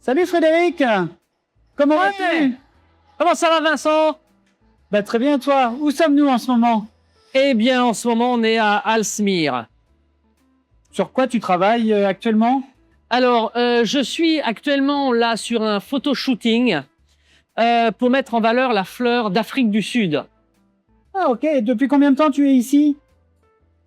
Salut Frédéric, comment Ouais. vas-tu? Comment ça va, Vincent? Très bien toi, où sommes-nous en ce moment? Eh bien, en ce moment, on est à Alsmere. Sur quoi tu travailles actuellement? Alors, je suis actuellement là sur un photoshooting pour mettre en valeur la fleur d'Afrique du Sud. Ah ok, depuis combien de temps tu es ici?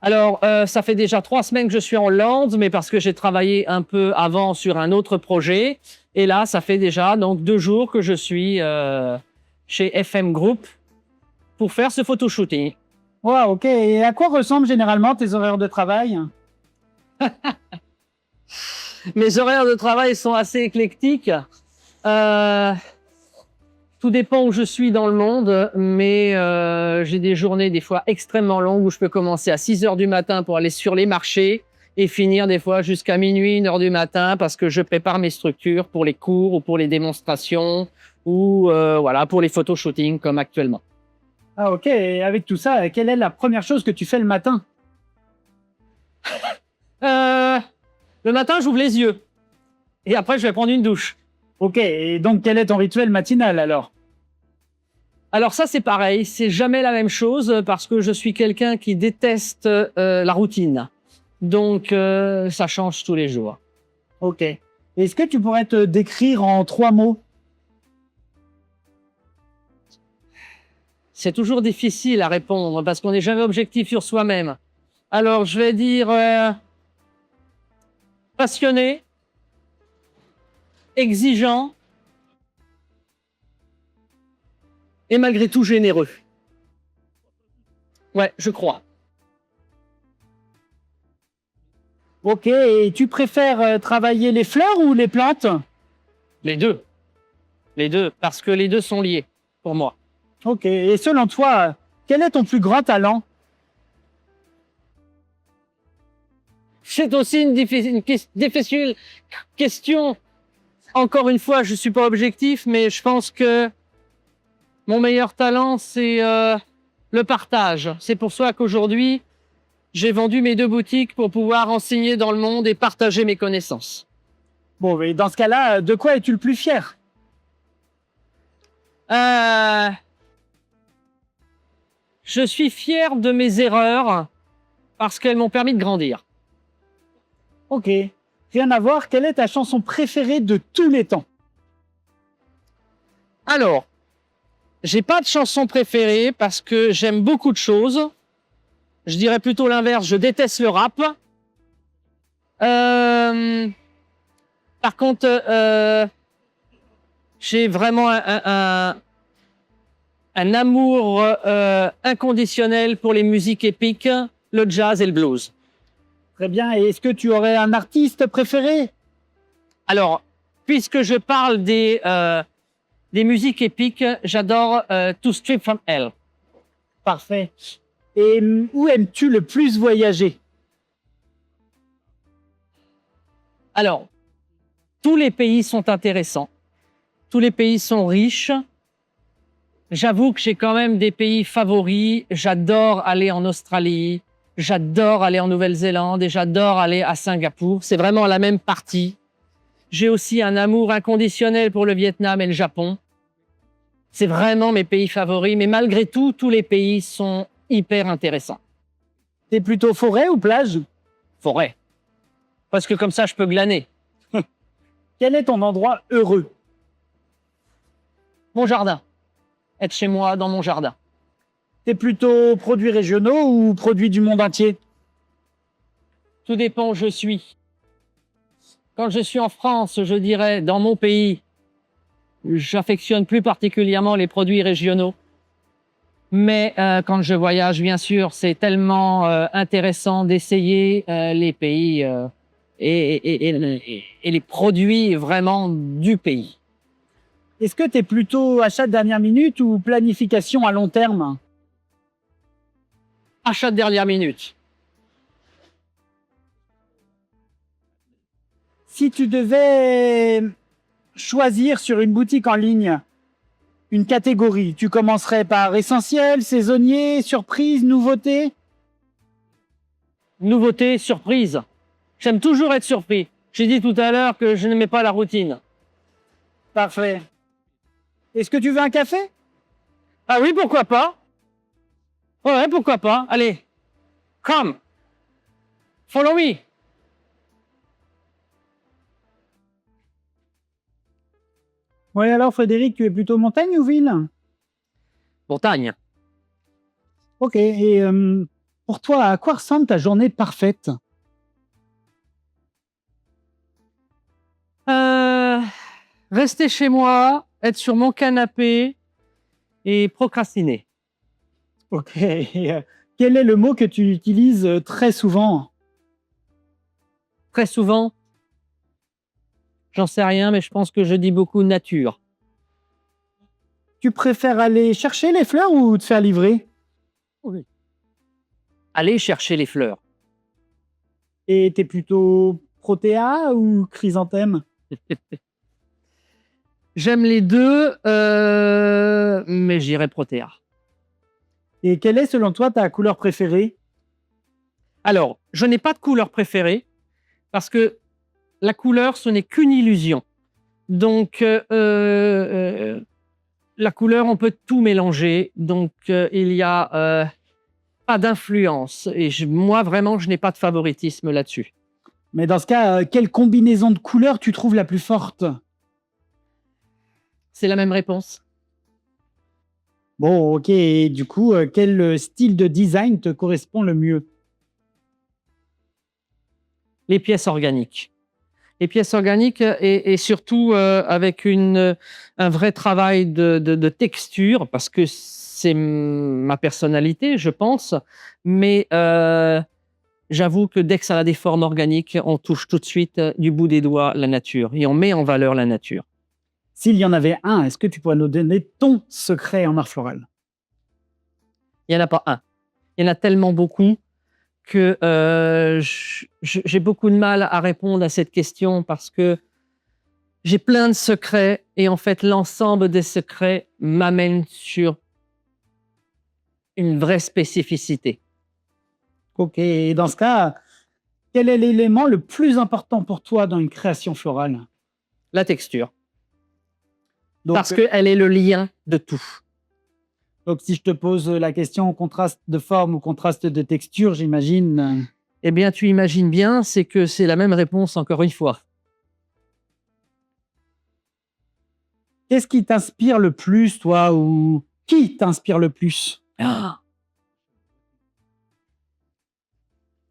Alors, ça fait déjà 3 semaines que je suis en Hollande, mais parce que j'ai travaillé un peu avant sur un autre projet. Et là, ça fait déjà donc 2 jours que je suis chez FM Group pour faire ce photoshooting. Ouais, ok, et à quoi ressemblent généralement tes horaires de travail? Mes horaires de travail sont assez éclectiques. Tout dépend où je suis dans le monde, mais j'ai des journées des fois extrêmement longues où je peux commencer à 6 heures du matin pour aller sur les marchés et finir des fois jusqu'à minuit, 1 heure du matin parce que je prépare mes structures pour les cours ou pour les démonstrations ou voilà, pour les photoshootings comme actuellement. Ah ok, et avec tout ça, quelle est la première chose que tu fais le matin? Le matin, j'ouvre les yeux et après, je vais prendre une douche. Ok, et donc quel est ton rituel matinal alors? Alors ça, c'est pareil, c'est jamais la même chose parce que je suis quelqu'un qui déteste la routine. Donc, ça change tous les jours. Ok, est-ce que tu pourrais te décrire en 3 mots? C'est toujours difficile à répondre parce qu'on n'est jamais objectif sur soi-même. Alors, je vais dire passionné, exigeant et malgré tout généreux. Ouais, je crois. Ok, et tu préfères travailler les fleurs ou les plantes? Les deux. Les deux, parce que les deux sont liés pour moi. Ok, et selon toi, quel est ton plus grand talent? C'est aussi une difficile question. Encore une fois, je ne suis pas objectif, mais je pense que mon meilleur talent, c'est le partage. C'est pour ça qu'aujourd'hui, j'ai vendu mes 2 boutiques pour pouvoir enseigner dans le monde et partager mes connaissances. Bon, mais dans ce cas-là, de quoi es-tu le plus fier? Je suis fier de mes erreurs parce qu'elles m'ont permis de grandir. Ok, rien à voir, quelle est ta chanson préférée de tous les temps? Alors, j'ai pas de chanson préférée parce que j'aime beaucoup de choses. Je dirais plutôt l'inverse, je déteste le rap. Par contre, j'ai vraiment un amour inconditionnel pour les musiques épiques, le jazz et le blues. Très bien, et est-ce que tu aurais un artiste préféré? Alors, puisque je parle des musiques épiques, j'adore To Strip From Hell. Parfait. Et où aimes-tu le plus voyager? Alors, tous les pays sont intéressants. Tous les pays sont riches. J'avoue que j'ai quand même des pays favoris. J'adore aller en Australie, j'adore aller en Nouvelle-Zélande et j'adore aller à Singapour. C'est vraiment la même partie. J'ai aussi un amour inconditionnel pour le Vietnam et le Japon. C'est vraiment mes pays favoris, mais malgré tout, tous les pays sont hyper intéressants. T'es plutôt forêt ou plage? Forêt. Parce que comme ça, je peux glaner. Quel est ton endroit heureux? Mon jardin. Être chez moi, dans mon jardin. T'es plutôt produits régionaux ou produits du monde entier? Tout dépend où je suis. Quand je suis en France, je dirais, dans mon pays, j'affectionne plus particulièrement les produits régionaux. Mais quand je voyage, bien sûr, c'est tellement intéressant d'essayer les pays et les produits vraiment du pays. Est-ce que t'es plutôt achat de dernière minute ou planification à long terme? Achat de dernière minute. Si tu devais choisir sur une boutique en ligne une catégorie, tu commencerais par essentiel, saisonnier, surprise, nouveauté? Nouveauté, surprise. J'aime toujours être surpris. J'ai dit tout à l'heure que je n'aimais pas la routine. Parfait. Est-ce que tu veux un café? Ah oui, pourquoi pas? Ouais, pourquoi pas? Allez, come, follow me. Ouais, alors Frédéric, tu es plutôt montagne ou ville? Montagne. Ok, et pour toi, à quoi ressemble ta journée parfaite? Euh, Rester chez moi, être sur mon canapé et procrastiner. Ok, et, quel est le mot que tu utilises très souvent? Très souvent, j'en sais rien, mais je pense que je dis beaucoup nature. Tu préfères aller chercher les fleurs ou te faire livrer? Oui. Aller chercher les fleurs. Et t'es plutôt protéa ou chrysanthème? J'aime les deux, mais j'irai protéa. Et quelle est selon toi ta couleur préférée? Alors, je n'ai pas de couleur préférée parce que la couleur, ce n'est qu'une illusion. Donc, la couleur, on peut tout mélanger. Donc, il y a pas d'influence. Et moi, vraiment, je n'ai pas de favoritisme là-dessus. Mais dans ce cas, quelle combinaison de couleurs tu trouves la plus forte? C'est la même réponse. Bon, ok, et du coup, quel style de design te correspond le mieux? Les pièces organiques. Les pièces organiques et surtout avec un vrai travail de texture, parce que c'est ma personnalité, je pense. Mais j'avoue que dès que ça a des formes organiques, on touche tout de suite du bout des doigts la nature et on met en valeur la nature. S'il y en avait un, est-ce que tu pourrais nous donner ton secret en art floral? Il n'y en a pas un. Il y en a tellement beaucoup que j'ai beaucoup de mal à répondre à cette question parce que j'ai plein de secrets et en fait, l'ensemble des secrets m'amène sur une vraie spécificité. Ok, et dans ce cas, quel est l'élément le plus important pour toi dans une création florale? La texture. Donc, Parce qu'elle est le lien de tout. donc, si je te pose la question contraste de forme ou contraste de texture, j'imagine. Eh bien, tu imagines bien, c'est que c'est la même réponse encore une fois. Qu'est-ce qui t'inspire le plus, toi, ou qui t'inspire le plus? Ah,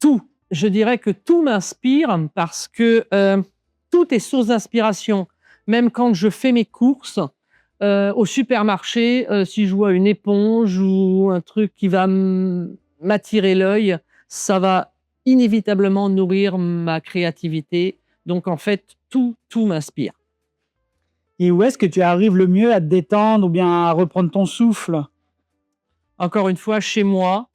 tout. Je dirais que tout m'inspire parce que tout est source d'inspiration. Même quand je fais mes courses au supermarché, si je vois une éponge ou un truc qui va m'attirer l'œil, ça va inévitablement nourrir ma créativité. Donc en fait, tout m'inspire. Et où est-ce que tu arrives le mieux à te détendre ou bien à reprendre ton souffle? Encore une fois, chez moi,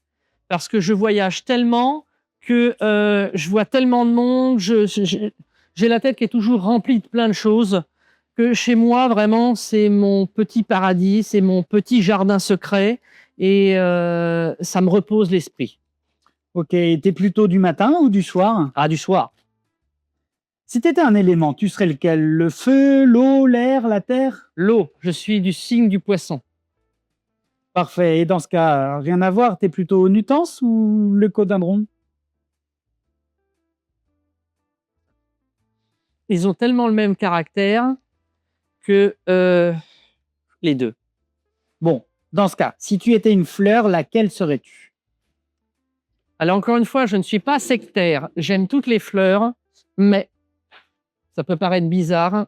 parce que je voyage tellement que je vois tellement de monde, j'ai la tête qui est toujours remplie de plein de choses, que chez moi, vraiment, c'est mon petit paradis, c'est mon petit jardin secret et ça me repose l'esprit. Ok, t'es plutôt du matin ou du soir? Ah, du soir. Si t'étais un élément, tu serais lequel? Le feu, l'eau, l'air, la terre? L'eau, je suis du signe du poisson. Parfait. Et dans ce cas, rien à voir, t'es plutôt Nutens ou le codindron? Ils ont tellement le même caractère que les deux. Bon, dans ce cas, si tu étais une fleur, laquelle serais-tu? Alors encore une fois, je ne suis pas sectaire. J'aime toutes les fleurs, mais ça peut paraître bizarre,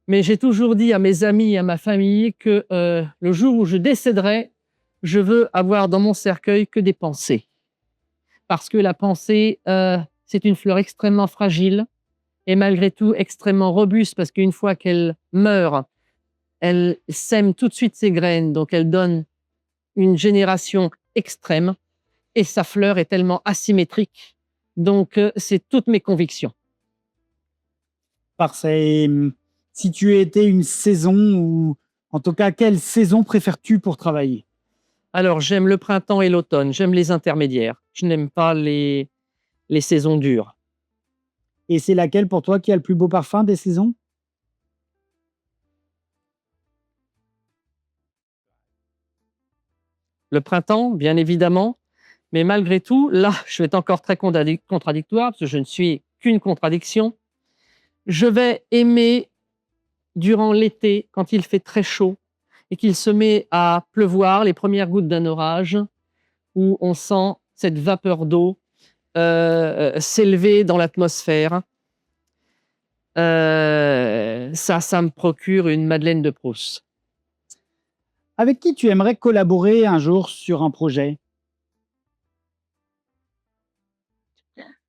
mais j'ai toujours dit à mes amis et à ma famille que le jour où je décéderai, je veux avoir dans mon cercueil que des pensées. Parce que la pensée, c'est une fleur extrêmement fragile et malgré tout extrêmement robuste parce qu'une fois qu'elle meurt, elle sème tout de suite ses graines, donc elle donne une génération extrême et sa fleur est tellement asymétrique. Donc, c'est toutes mes convictions. Parfait. Si tu étais une saison, ou en tout cas, quelle saison préfères-tu pour travailler? Alors, j'aime le printemps et l'automne, j'aime les intermédiaires. Je n'aime pas les saisons dures. Et c'est laquelle pour toi qui a le plus beau parfum des saisons? le printemps, bien évidemment. Mais malgré tout, là, je vais être encore très contradictoire, parce que je ne suis qu'une contradiction. Je vais aimer, durant l'été, quand il fait très chaud et qu'il se met à pleuvoir, les premières gouttes d'un orage, où on sent cette vapeur d'eau s'élever dans l'atmosphère. Ça me procure une Madeleine de Proust. Avec qui tu aimerais collaborer un jour sur un projet?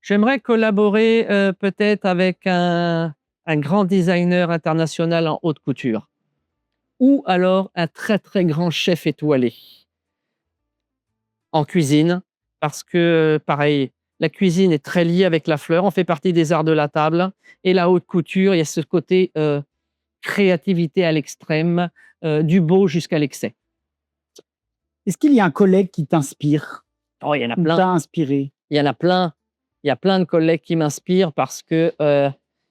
J'aimerais collaborer peut-être avec un grand designer international en haute couture ou alors un très très grand chef étoilé en cuisine parce que pareil, la cuisine est très liée avec la fleur, on fait partie des arts de la table et la haute couture, il y a ce côté créativité à l'extrême, du beau jusqu'à l'excès. Est-ce qu'il y a un collègue qui t'inspire Oh, il y en a ou plein. t'a inspiré? Il y en a plein. Il y a plein de collègues qui m'inspirent parce que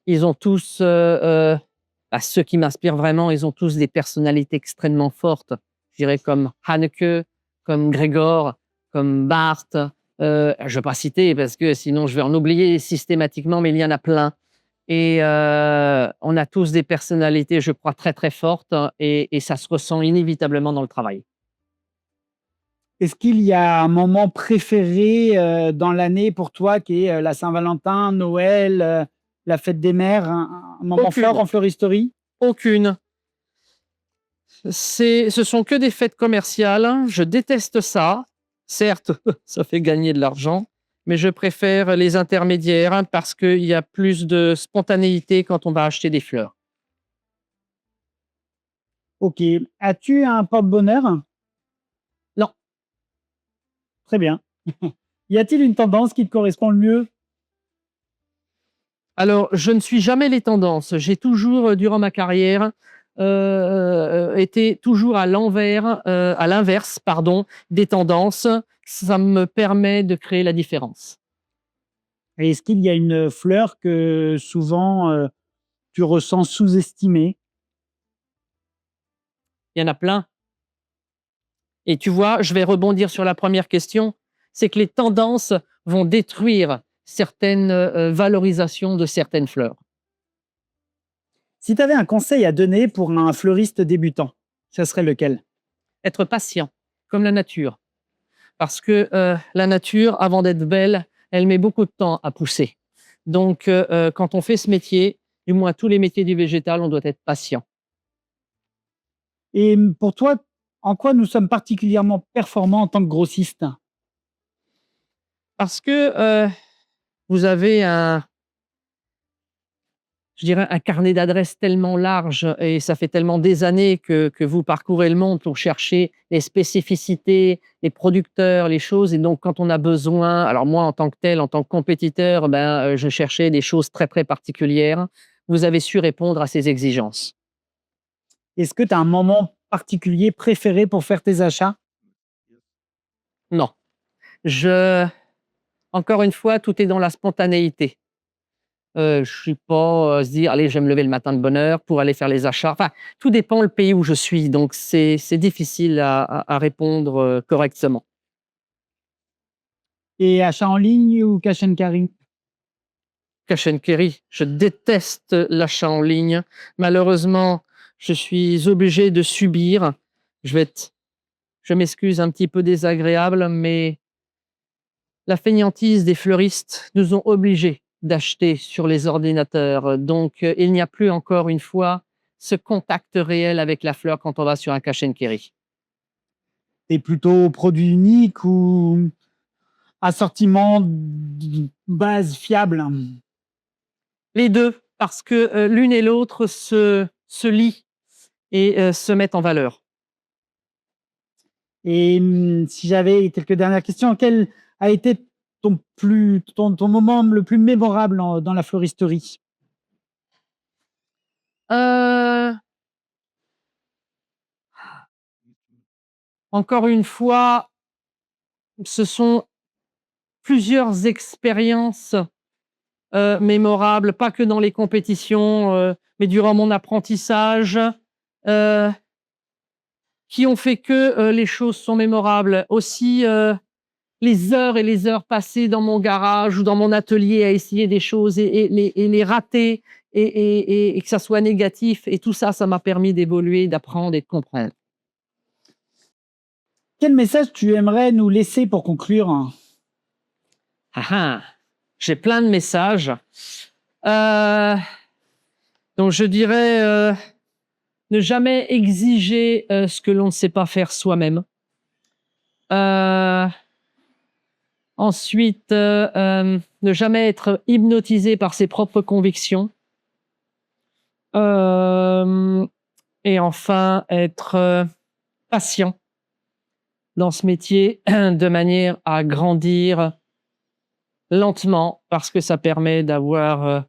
ils ont tous, ceux qui m'inspirent vraiment, ils ont tous des personnalités extrêmement fortes. Je dirais comme Haneke, comme Grégor, comme Barthes. Je ne vais pas citer parce que sinon je vais en oublier systématiquement, mais il y en a plein. Et on a tous des personnalités, je crois, très très fortes et ça se ressent inévitablement dans le travail. Est-ce qu'il y a un moment préféré dans l'année pour toi qui est la Saint-Valentin, Noël, la fête des mères, un moment Aucune. fort en floristerie? Aucune. Ce sont que des fêtes commerciales. Je déteste ça. Certes, ça fait gagner de l'argent, mais je préfère les intermédiaires parce qu'il y a plus de spontanéité quand on va acheter des fleurs. Ok. As-tu un porte-bonheur? Non. Très bien. Y a-t-il une tendance qui te correspond le mieux? Alors, je ne suis jamais les tendances. J'ai toujours, durant ma carrière, été toujours à l'inverse, pardon, des tendances. Ça me permet de créer la différence. Et est-ce qu'il y a une fleur que souvent tu ressens sous-estimée? Il y en a plein. Et tu vois, je vais rebondir sur la première question, c'est que les tendances vont détruire certaines valorisations de certaines fleurs. Si tu avais un conseil à donner pour un fleuriste débutant, ça serait lequel? Être patient, comme la nature. Parce que la nature, avant d'être belle, elle met beaucoup de temps à pousser. Donc, quand on fait ce métier, du moins tous les métiers du végétal, on doit être patient. Et pour toi, en quoi nous sommes particulièrement performants en tant que grossistes? Parce que vous avez je dirais, un carnet d'adresses tellement large et ça fait tellement des années que vous parcourez le monde pour chercher les spécificités, les producteurs, les choses. Et donc, quand on a besoin, alors moi, en tant que tel, en tant que compétiteur, je cherchais des choses très, très particulières. Vous avez su répondre à ces exigences. Est-ce que tu as un moment particulier préféré pour faire tes achats? Non. Encore une fois, tout est dans la spontanéité. Je ne suis pas se dire: «Allez, je vais me lever le matin de bonne heure pour aller faire les achats». Enfin, tout dépend le pays où je suis, donc c'est difficile à répondre correctement. Et achat en ligne ou cash and carry? Cash and carry, je déteste l'achat en ligne. Malheureusement, je suis obligé de subir. Je m'excuse, un petit peu désagréable, mais la fainéantise des fleuristes nous ont obligés d'acheter sur les ordinateurs. Donc, il n'y a plus, encore une fois, ce contact réel avec la fleur quand on va sur un cash and carry. Tu es plutôt produit unique ou assortiment base fiable? Les 2, parce que l'une et l'autre se lient et se mettent en valeur. Et si j'avais quelques dernières questions, quel a été ton moment le plus mémorable dans la floristerie? Heu, Encore une fois, ce sont plusieurs expériences mémorables, pas que dans les compétitions, mais durant mon apprentissage, heu, qui ont fait que les choses sont mémorables. Aussi, les heures et les heures passées dans mon garage ou dans mon atelier à essayer des choses et les rater et que ça soit négatif. Et tout ça, ça m'a permis d'évoluer, d'apprendre et de comprendre. Quel message tu aimerais nous laisser pour conclure? J'ai plein de messages. Donc, je dirais ne jamais exiger ce que l'on ne sait pas faire soi-même. Ensuite, ne jamais être hypnotisé par ses propres convictions. Et enfin, être patient dans ce métier de manière à grandir lentement parce que ça permet d'avoir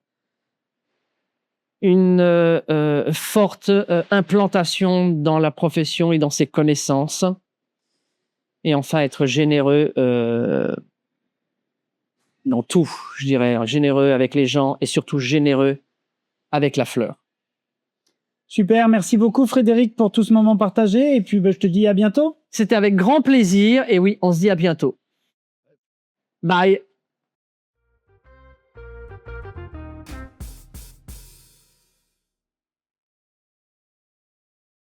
une forte implantation dans la profession et dans ses connaissances. Et enfin, être généreux dans tout, je dirais. Généreux avec les gens et surtout généreux avec la fleur. Super, merci beaucoup Frédéric pour tout ce moment partagé et puis je te dis à bientôt. C'était avec grand plaisir et oui, on se dit à bientôt. Bye.